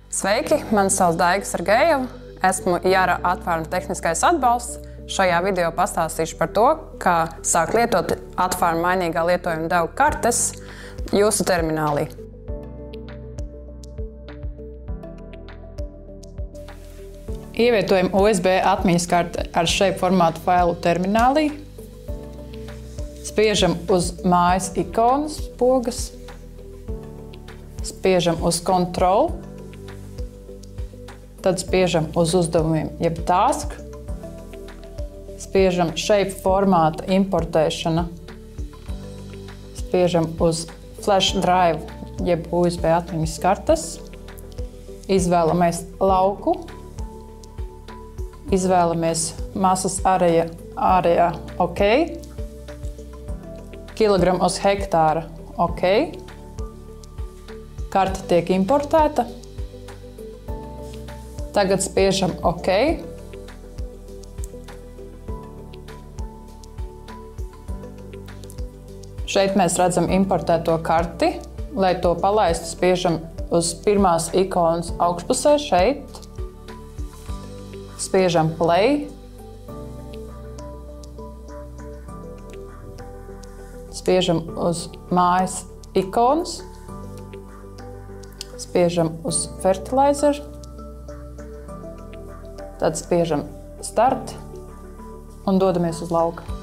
Sveiki, mani sauc Daiga Sergejeva. Esmu Jara atvēruma tehniskais atbalsts. Šajā video pastāstīšu par to, kā sākt lietot atvēruma mainīgā lietojuma devu kartes jūsu terminālī. Ievietojam USB atmiņas karti ar shape formātu failu terminālī. Spiežam uz mājas ikonas pogas. Spiežam uz Control. Tad spiežam uz uzdevumiem, jeb task. Spiežam shape formāta importēšana. Spiežam uz flash drive, jeb USB atmiņas kartes. Izvēlamies lauku. Izvēlamies masas ārējā OK. Kilogramu uz hektāra OK. Karte tiek importēta. Tagad spiežam OK. Šeit mēs redzam importēto karti. Lai to palaistu, spiežam uz pirmās ikonas augšpusē šeit. Spiežam Play. Spiežam uz mājas ikonas. Spiežam uz Fertilizer. Tad spiežam Start un dodamies uz lauka.